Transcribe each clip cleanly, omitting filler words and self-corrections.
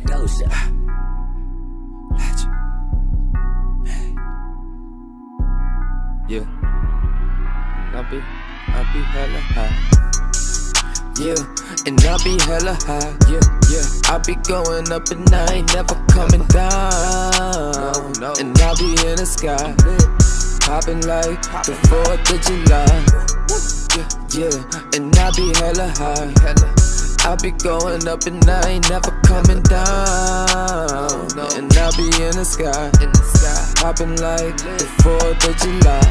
Doja. Legend. Yeah. I be hella high. Yeah, and I be hella high. Yeah. I be going up and I ain't never coming down. No. And I be in the sky, popping like the 4th of July. Yeah, and I be hella high. I be going up and I ain't never coming down. And I be in the sky, popping like the 4th of July.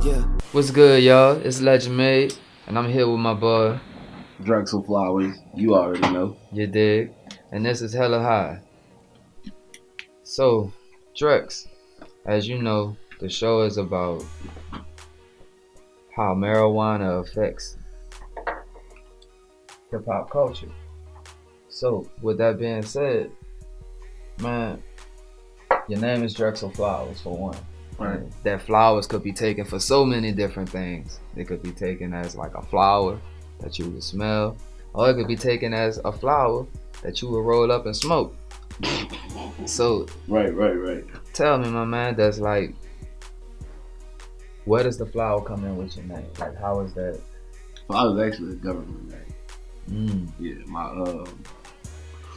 Yeah. What's good, y'all? It's Legend Made, and I'm here with my boy Drexal Flowers, you already know. You dig? And this is Hella High. So, Drex, as you know, the show is about how marijuana affects hip-hop culture. So, with that being said, man, your name is Drexal Flowers, for one. Right. That flowers could be taken for so many different things. It could be taken as like a flower that you would smell, or it could be taken as a flower that you would roll up and smoke. So Right. tell me, my man, that's like, where does the flower come in with your name? Like, how is that? Flower is actually a government name. Yeah, my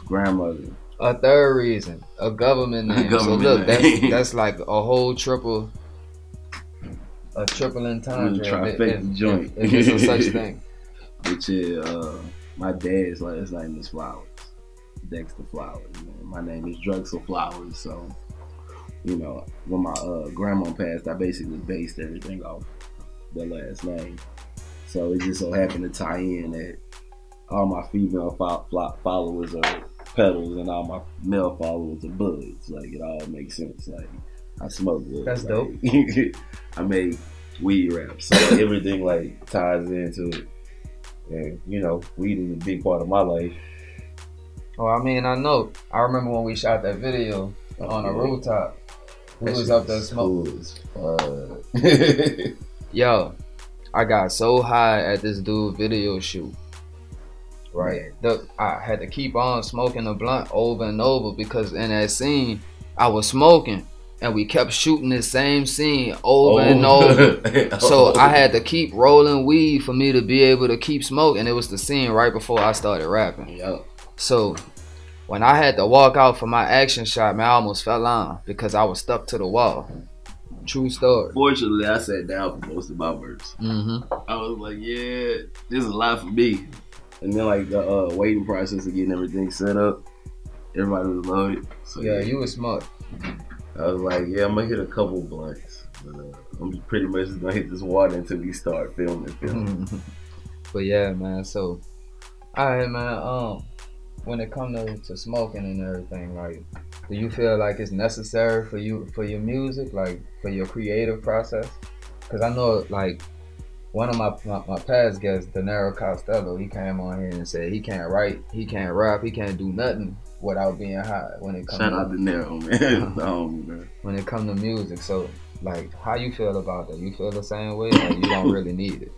grandmother. A third reason, a government name. So look, that's like a whole triple entendre. Trifecta joint. If there's no such thing. Which is my dad's his name is Flowers, Dexter Flowers. Man. My name is Drexal Flowers. So, you know, when my grandma passed, I basically based everything off the last name. So it just so happened to tie in that all my female followers are petals and all my male followers are buds. Like, it all makes sense. Like, I smoke wood. That's like, dope. I make weed raps. So everything like ties into it. And, you know, weed is a big part of my life. Oh, I mean, I know. I remember when we shot that video on a rooftop. We was up there smoking. Yo, I got so high at this dude video shoot. Right. I had to keep on smoking the blunt over and over because in that scene, I was smoking and we kept shooting the same scene over and over. So I had to keep rolling weed for me to be able to keep smoking. It was the scene right before I started rapping. Yep. So when I had to walk out for my action shot, man, I almost fell on because I was stuck to the wall. True story. Fortunately, I sat down for most of my verse. I was like, yeah, this is a lot for me. And then like the waiting process of getting everything set up, everybody was loaded. So yeah, you was smart. I was like, yeah, I'm gonna hit a couple blunts. But, I'm pretty much just gonna hit this water until we start filming. But yeah, man. So, alright, man. When it comes to smoking and everything, like, do you feel like it's necessary for you, for your music, like for your creative process? Because I know, like, one of my past guests, Denaro Costello, he came on here and said he can't write, he can't rap, he can't do nothing without being high when it comes. Shout out to Denaro, man. Man. When it comes to music, so like, how you feel about that? You feel the same way, or you don't really need it?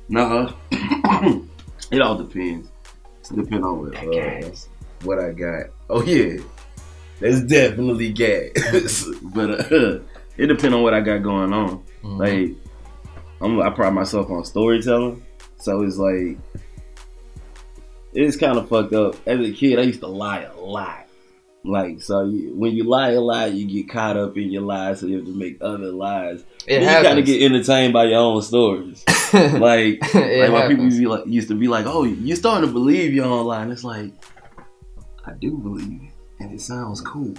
No, it all depends. It depends on what I got. Oh yeah, that's definitely gas. But it depends on what I got going on. Like, I pride myself on storytelling, so it's like, it's kind of fucked up. As a kid, I used to lie a lot. Like, so when you lie a lot, you get caught up in your lies, so you have to make other lies. You kind of get entertained by your own stories. like when people used to be like, "Oh, you're starting to believe your own lie," and it's like, I do believe it, and it sounds cool,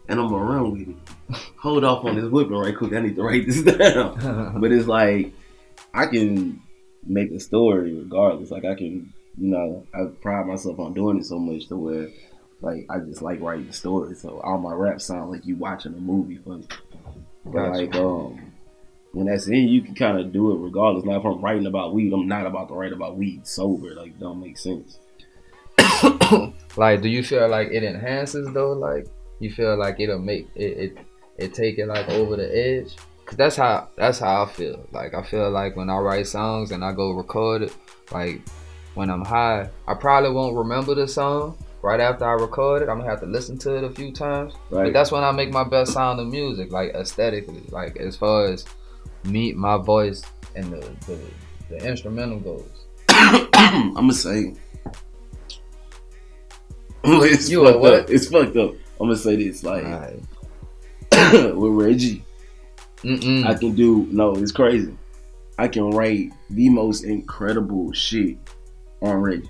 and I'm gonna run with it. Hold off on this whipping right quick. I need to write this down. But it's like, I can make a story regardless. Like, I can, you know, I pride myself on doing it so much to where, like, I just like writing stories. So all my raps sound like you watching a movie for me. But like, when that's in, you can kind of do it regardless. Now, if I'm writing about weed, I'm not about to write about weed sober. Like, it don't make sense. Like, do you feel like it enhances though? Like, you feel like it'll make it take it like over the edge? Cause that's how I feel. Like, I feel like when I write songs and I go record it, like when I'm high, I probably won't remember the song, right after I record it, I'm gonna have to listen to it a few times. Right. But that's when I make my best sound of music, like aesthetically, like as far as my voice and the instrumental goes. I'm gonna say it's You fucked what? up. It's fucked up. I'm gonna say this, like Right. with Reggie, I can do it's crazy. I can write the most incredible shit on Reggie.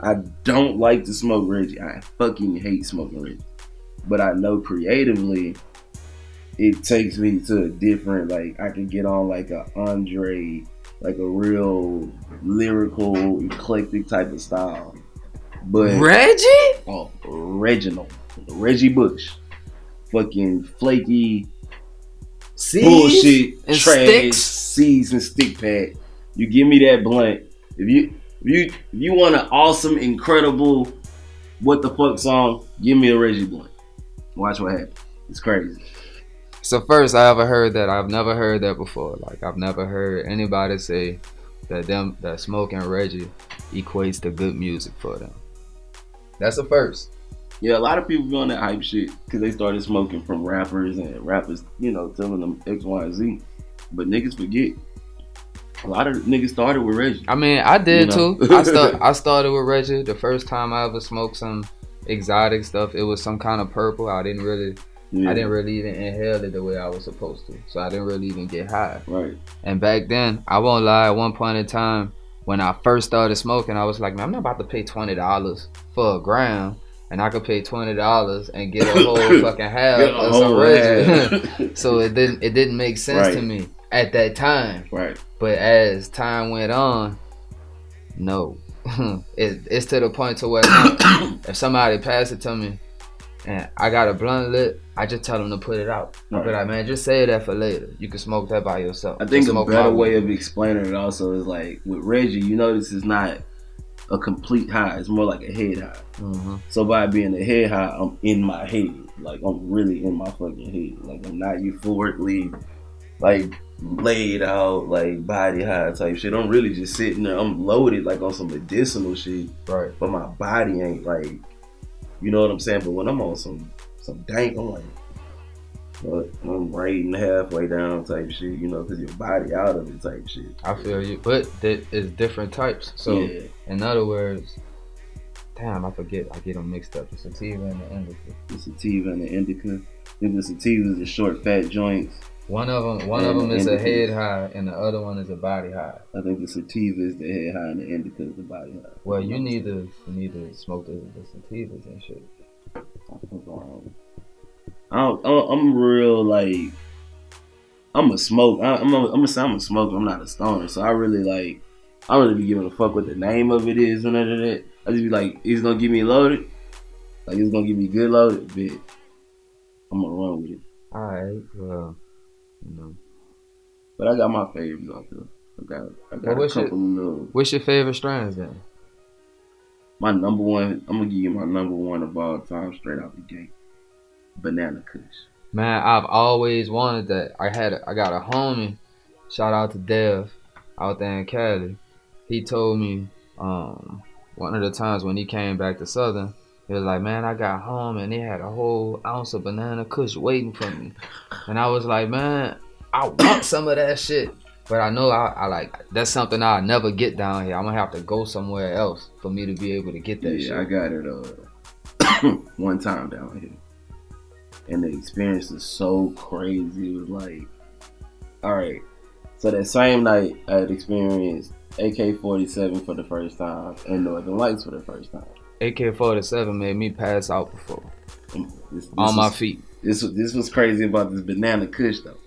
I don't like to smoke Reggie. I fucking hate smoking Reggie. But I know creatively it takes me to a different, like I can get on like a Andre, like a real lyrical, eclectic type of style. But Reggie? Oh, Reginald. Reggie Bush. Fucking flaky Seeds bullshit, and trash, sticks? seeds and stick pad. You give me that blunt. If you want an awesome, incredible, what the fuck song, give me a Reggie blunt. Watch what happens. It's crazy. So first I ever heard that. I've never heard that before. Like I've never heard anybody say that smoking Reggie equates to good music for them. That's the first. Yeah, a lot of people be on that hype shit because they started smoking from rappers and rappers, telling them X, Y, and Z. But niggas forget. A lot of niggas started with Reggie. I mean, I did too. I started with Reggie. The first time I ever smoked some exotic stuff, it was some kind of purple. I didn't really even inhale it the way I was supposed to. So I didn't really even get high. Right. And back then, I won't lie, at one point in time, when I first started smoking, I was like, man, I'm not about to pay $20 for a gram. And I could pay $20 and get a whole fucking half of some Reggie. So it didn't make sense to me at that time. Right. But as time went on, no. It's to the point to where if somebody passed it to me and I got a blunt lit, I just tell them to put it out. Right. But like, man, just save that for later. You can smoke that by yourself. I think a better way of explaining it also is like with Reggie, this is not a complete high. It's more like a head high. Mm-hmm. So by being a head high, I'm in my head. Like I'm really in my fucking head. Like I'm not euphorically like laid out like body high type shit. I'm really just sitting there. I'm loaded like on some medicinal shit. Right. But my body ain't like, you know what I'm saying? But when I'm on some dank, I'm like, I'm right halfway down type shit, because your body out of it type shit. I feel you. But it's different types. So in other words, damn, I forget. I get them mixed up. The sativa and the indica. The sativa and the indica. I think the sativa is the short, fat joints. One of them is a head high, and the other one is a body high. I think the sativa is the head high, and the indica is the body high. Well, you need to smoke the sativas and shit. I'm real like I'm a smoker. I'm a smoker. I'm not a stoner, so I really be giving a fuck what the name of it is and none of that. I just be like, it's gonna give me loaded, like it's gonna give me good loaded, but I'm gonna run with it. All right, well, But I got my favorites out there. I got a couple of little. What's your favorite strands then? My number one. I'm gonna give you my number one of all time, straight out the gate. Banana Kush. Man, I've always wanted that. I got a homie, shout out to Dev, out there in Cali. He told me one of the times when he came back to Southern, he was like, man, I got home and they had a whole ounce of Banana Kush waiting for me. And I was like, man, I want some of that shit. But I know I like, that's something I'll never get down here. I'm gonna have to go somewhere else for me to be able to get that shit. Yeah, I got it one time down here. And the experience is so crazy. It was like, all right. So that same night, I had experienced AK-47 for the first time and Northern Lights for the first time. AK-47 made me pass out before. On my feet. This was crazy about this Banana Kush though.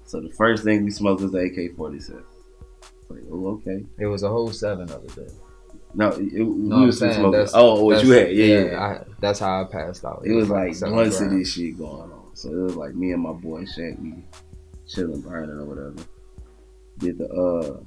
So the first thing we smoked was the AK-47. Like, oh, okay. It was a whole 7 of it there. No, I'm saying what you had, yeah. That's how I passed out. It was like blunts of this shit going on. So it was like me and my boy Shaq, we chilling, burning or whatever. Did the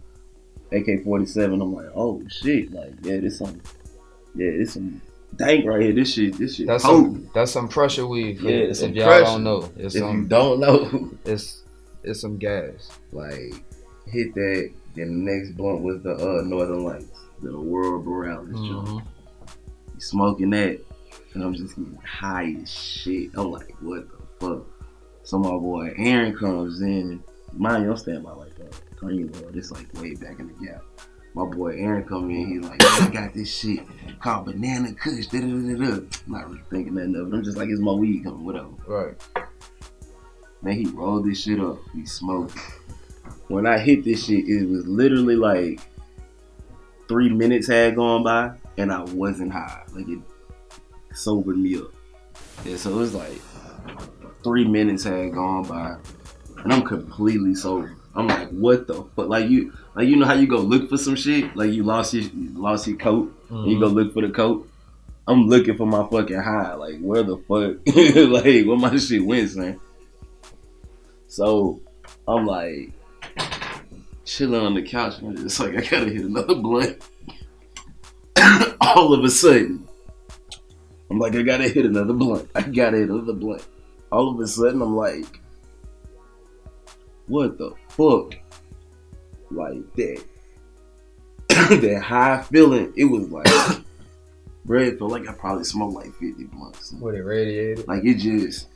AK-47. I'm like, oh shit, like this some dank right here. This shit. That's some pressure weed. Yeah, if y'all don't know, you don't know, it's some gas. Like hit that. Then the next blunt was the Northern Lights. The World Borealis joint. Smoking that, and I'm just getting high as shit. I'm like, what the fuck? So my boy Aaron comes in. Mind you, I'm standing by like Greenwood. It's like way back in the gap. My boy Aaron come in. He's like, I got this shit called Banana Kush. I'm not really thinking nothing of it. I'm just like, it's my weed coming, whatever. Right. Man, he rolled this shit up. We smoked. When I hit this shit, it was literally like 3 minutes had gone by, and I wasn't high. Like, it sobered me up. Yeah, so it was like 3 minutes had gone by, and I'm completely sober. I'm like, what the fuck? Like you know how you go look for some shit? Like you lost your coat, and you go look for the coat. I'm looking for my fucking high. Like, where the fuck? Like, where my shit went, son? So I'm like chilling on the couch, and it's like I gotta hit another blunt. All of a sudden, I'm like, I gotta hit another blunt. All of a sudden, I'm like, what the fuck? Like that, that high feeling. It was like, bro, it felt like I probably smoked like 50 blunts. What, it radiated? Like it just,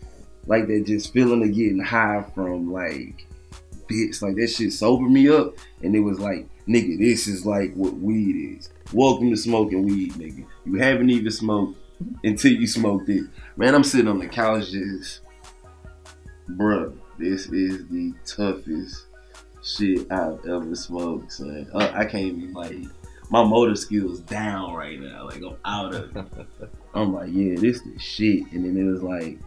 like that just feeling of getting high from like bits. Like that shit sobered me up, and it was like, nigga, this is like what weed is. Welcome to smoking weed, nigga. You haven't even smoked until you smoked it. Man, I'm sitting on the couch just, bruh, this is the toughest shit I've ever smoked, son. I can't even, like, my motor skills down right now. Like, I'm out of it. I'm like, yeah, this the shit. And then it was like,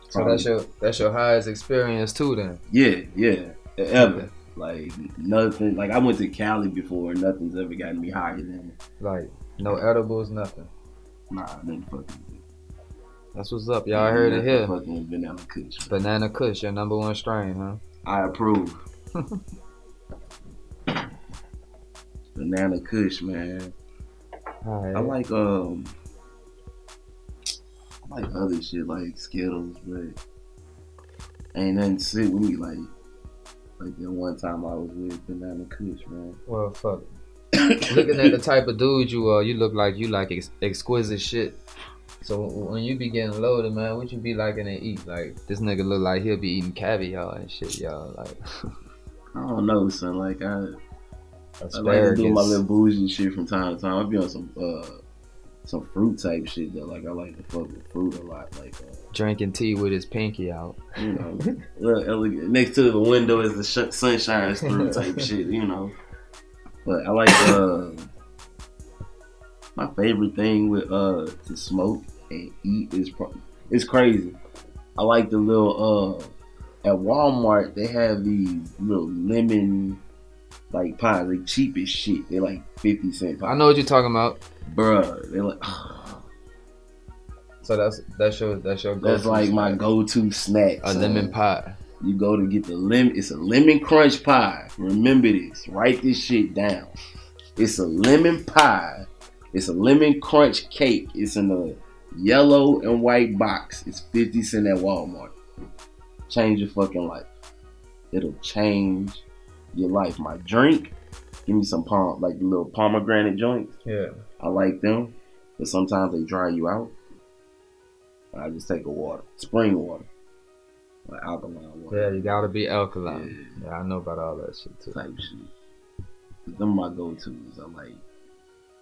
so that's your highest experience too, then? Yeah, ever. Like, nothing. Like, I went to Cali before, and nothing's ever gotten me higher than it. Like, no edibles, nothing? Nah, nothing fucking. That's what's up, y'all. I heard it here. Fucking Banana Kush. Banana Kush, your number one strain, huh? I approve. Banana Kush, man. Right. I like other shit like Skittles, but ain't nothing sick with me like that one time I was with Banana Kush, man. Well, fuck. Looking at the type of dude you are, you look like you like exquisite shit. So when you be getting loaded, man, what you be liking to eat? Like, this nigga look like he'll be eating caviar and shit, y'all. Like, I don't know, son. Like, I like to do my little bougie shit from time to time. I be on some fruit type shit that, like, I like to fuck with fruit a lot. Like, drinking tea with his pinky out. You know, little elegant. Next to the window is the sun shines through type shit, you know. But I like my favorite thing with to smoke and eat is it's crazy. I like the little at Walmart they have these little lemon like pies. They cheap as shit. They like 50 cents pies. I know what you're talking about, bruh. They like. So that's your go-to. That's like snack. My go-to snack. A lemon pie. You go to get the lemon. It's a lemon crunch pie. Remember this. Write this shit down. It's a lemon pie. It's a lemon crunch cake. It's in a yellow and white box. It's 50 cents at Walmart. Change your fucking life. It'll change your life. My drink, give me some like the little pomegranate joints. Yeah. I like them, but sometimes they dry you out. I just take a water, spring water, like alkaline water. Yeah, you gotta be alkaline. Yeah, I know about all that shit too. Type shit. But them my go-tos. I like.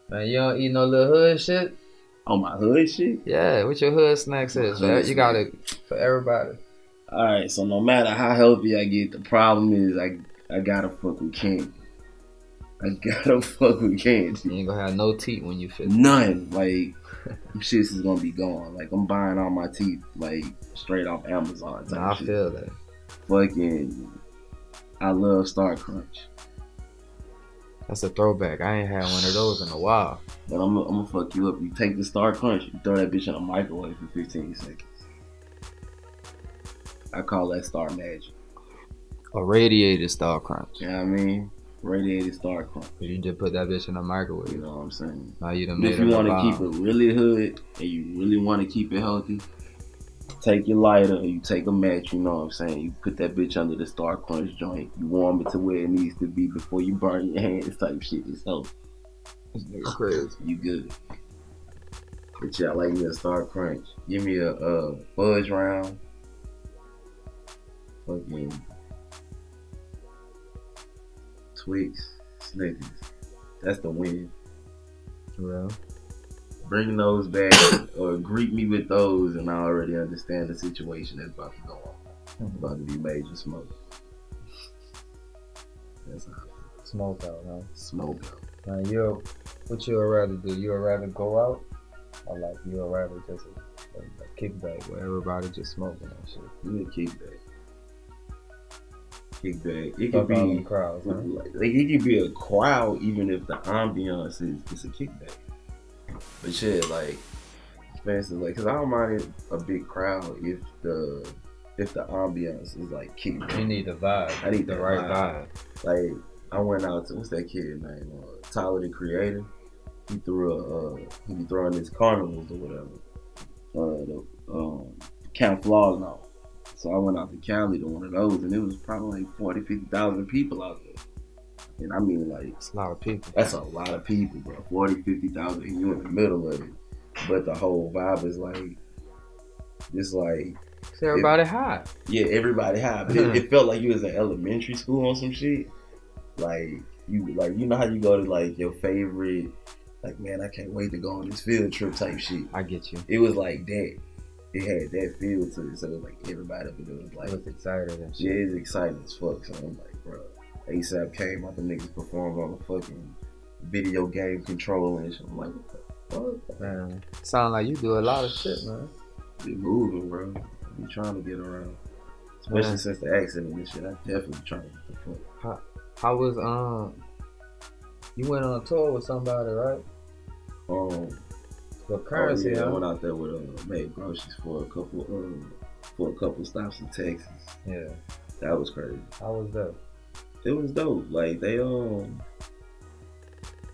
Man, you don't eat no little hood shit? Oh, my hood shit? Yeah, what your hood snacks is, man. You got it for everybody. Alright, so no matter how healthy I get, the problem is I gotta fuck with candy. I gotta fuck with candy. You ain't gonna have no teeth when you fit. None. Like, them shits is gonna be gone. Like, I'm buying all my teeth, like, straight off Amazon. Nah, I feel that. Fucking, I love Star Crunch. That's a throwback. I ain't had one of those in a while. But I'm gonna fuck you up. You take the Star Crunch, you throw that bitch in a microwave for 15 seconds. I call that Star Magic. A radiated Star Crunch. You know what I mean? Radiated Star Crunch. You just put that bitch in a microwave. You know what I'm saying? Now you done made if you want to keep it really hood and you really want to keep it healthy, take your lighter and you take a match, you know what I'm saying? You put that bitch under the Star Crunch joint. You warm it to where it needs to be before you burn your hands type shit. It's healthy. This nigga crazy. You good. But yeah, I like me a Star Crunch. Give me a fudge round. Fucking Twix, Snickers. That's the win. Well, bring those back or greet me with those, and I already understand the situation that's about to go on. It's about to be major smoke. That's how I feel. Smoke out, huh? Smoke out. Now, what you would rather do? You would rather go out, or like you would rather just a kickback where everybody just smoking and shit? You need a kickback. Kickback. It Fuck could all be them crowds, huh? like it could be a crowd even if the ambiance is a kickback. But yeah, like fancy, like, cause I don't mind a big crowd if the ambiance is like kickback. You need the vibe. I need the that right vibe. Like I went out to what's that kid name? Tyler the Creator. He threw he be throwing his carnivals or whatever. Camp Flaws now. So I went out to Cali to one of those, and it was probably like 40,000, 50,000 people out there. And I mean, like, It's a lot of people. that's a lot of people, bro. 40,000, 50,000, and you in the middle of it. But the whole vibe is like, just like, See everybody high. yeah, everybody high. But it felt like you was in elementary school on some shit. Like you know how you go to like your favorite, like, man, I can't wait to go on this field trip type shit. I get you. It was like that. It had that feel to it, so it was like everybody up in there was like, I was excited and shit. yeah, it's exciting as fuck. So I'm like, bro, ASAP came out, the niggas performed on the fucking video game controller and shit. I'm like, what the fuck? Man, sound like you do a lot of shit, man. Be moving, bro. I be trying to get around, especially since the accident and shit. I definitely trying to get the fuck. How was you went on a tour with somebody, right? But Currency, I huh? went out there with made groceries for a couple stops in Texas. Yeah. That was crazy. How was that? It was dope. Like they it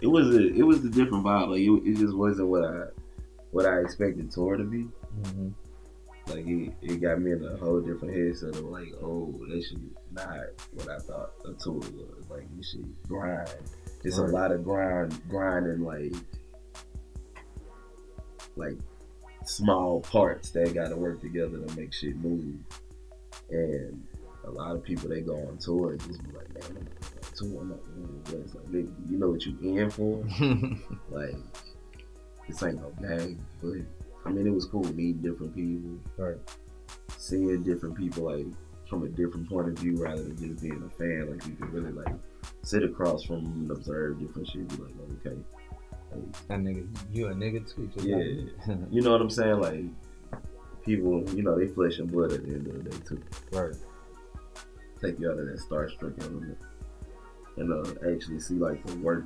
was a different vibe. Like it just wasn't what I expected tour to be. Mm-hmm. Like it got me in a whole different headset of like, oh, that shit not what I thought a tour was. Like this shit grind. It's Right. a lot of grinding like small parts that gotta work together to make shit move. And a lot of people, they go on tour and just be like, man, I'm on tour, I'm not doing this. It's like, nigga, you know what you in for? Like, this ain't no game. But I mean, it was cool meeting different people, Right. seeing different people like from a different point of view rather than just being a fan. Like you could really like sit across from them and observe different shit. Be like, okay. That nigga, you a nigga too. Just Yeah, like you know what I'm saying? Like, people, you know, they flesh and blood at the end of the day too. Right. Take you out of that starstruck element and actually see like the work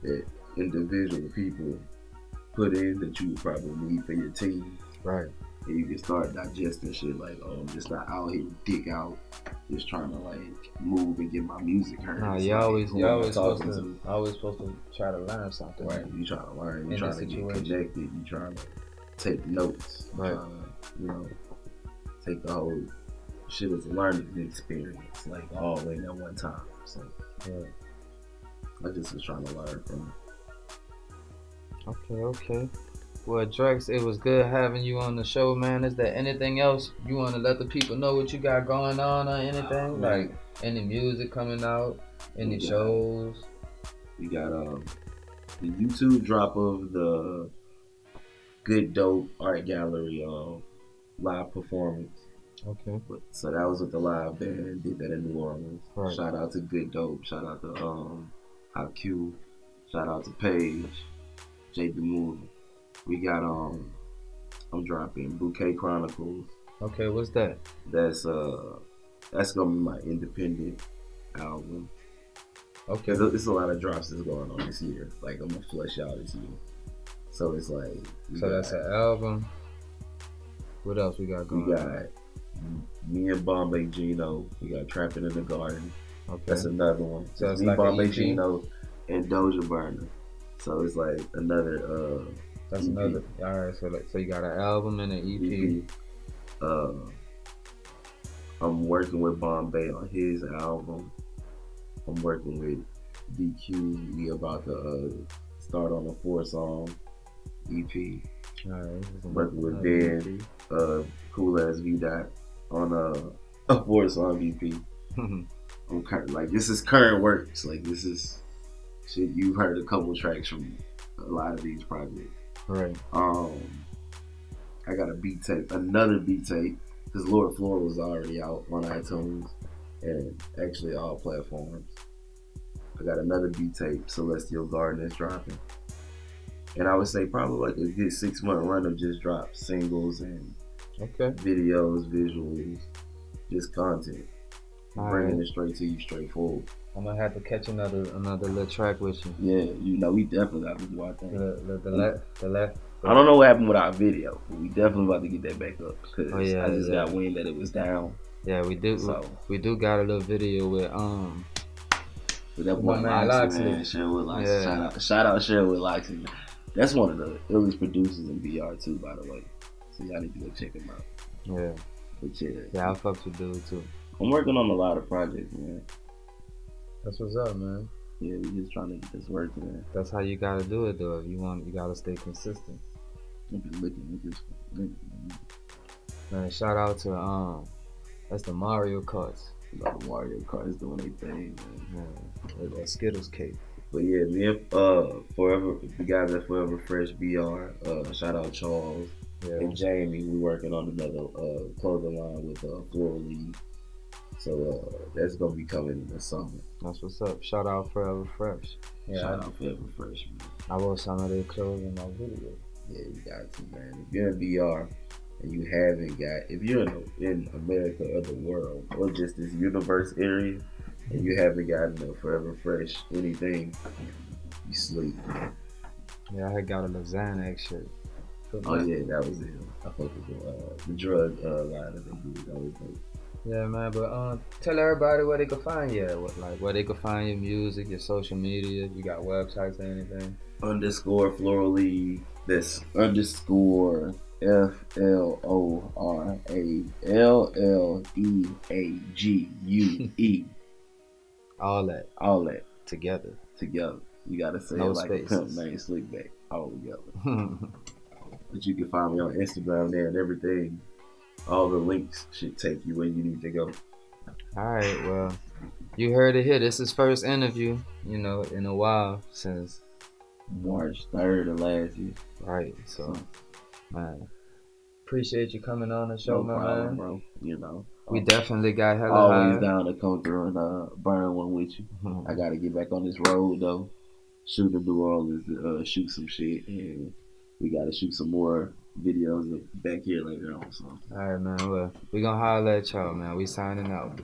that individual people put in that you would probably need for your team. Right. And you can start digesting shit like, oh, I'm just not out here dick out, just trying to like move and get my music heard. Nah, It's you like, always who am I supposed talking to try to learn something. Right, you trying to learn, you In trying this to get situation. connected, you trying to take notes, you Right. trying to, you know, take the whole shit as a learning experience, like all in at one time. So Yeah. I just was trying to learn from Okay. Well, Drex, it was good having you on the show, man. Is there anything else you want to let the people know what you got going on or anything? Like any music coming out, any shows? We got the YouTube drop of the Good Dope Art Gallery live performance. Okay. So that was with the live band, did that in New Orleans. Right. Shout out to Good Dope, shout out to IQ, shout out to Paige, JB Moore. We got I'm dropping Bouquet Chronicles. Okay, what's that? That's gonna be my independent album. Okay. Cause it's a lot of drops that's going on this year. Like I'm gonna flush out this year. So it's like That's an album. What else we got going We on? got me and Bombay Gino. We got Trapping in the Garden. Okay. That's another one. So it's me, like an Bombay EP? Gino, and Doja Burner. So it's like another That's EP. another. All right. So you got an album and an EP. I'm working with Bombay on his album. I'm working with DQ. We about to start on a 4-song EP. Working with Ben, cool ass V Dot on a 4-song VP. I'm kind of like, this is current works. Like, this is shit you've heard a couple tracks from a lot of these projects. Right. I got a beat tape, another beat tape, because Lord Floor was already out on iTunes and actually all platforms. I got another beat tape, Celestial Garden, is dropping. And I would say probably like a good 6-month run of just drop singles and videos, visuals, just content. Bringing it straight to you, straightforward. I'm gonna have to catch another little track with you. Yeah, you know, we definitely got to do our thing. The left. I don't know what happened with our video, but we definitely about to get that back up because I just got wind that it was down. Yeah, we do. So, we do got a little video with that one Loxley, Sherwood Loxley. Shout out Sherwood Loxley. That's one of the illest producers in BR too, by the way. So y'all need to go check him out. Yeah. But yeah, I fucks with dude too. I'm working on a lot of projects, man. That's what's up, man. Yeah, we just trying to get this work, man. That's how you gotta do it, though. If you gotta stay consistent. I've been looking at this. Man, shout out to that's the Mario Karts. The Mario Karts doing their thing, man. Yeah, that Skittles cake. But yeah, me and Forever, the guys at Forever Fresh BR, shout out Charles and Jamie. We working on another clothing line with Floral League. So that's gonna be coming in the summer. That's what's up. Shout out Forever Fresh. Yeah, shout out Forever Fresh, man. I wore some of their clothes in my video. Yeah, you got to, man. If you're in BR and you haven't got, if you're in America or the world or just this universe area and you haven't gotten a Forever Fresh anything, you sleep. Yeah, I had got a Xanax shirt. Oh yeah, that was it. I fucked with the drug line that they did. That was dope. Yeah, man, but tell everybody where they can find you. Where they can find your music, your social media. You got websites or anything? _ Floral League. That's _ FLORALLEAGUE. All that. Together. You gotta say it like spaces. A pimp named Slickback. All together. But you can find me on Instagram there and everything. All the links should take you where you need to go. Alright, well, you heard it here. This is first interview, in a while since March 3rd of last year. Right, so man, appreciate you coming on the show, no problem, man. Bro. We definitely got hella always high. Down to come through and burn one with you. I gotta get back on this road though. Shoot to New Orleans, shoot some shit, and we gotta shoot some more videos back here later on. So. Alright, man. Well, we gonna holler at y'all, man. We signing out.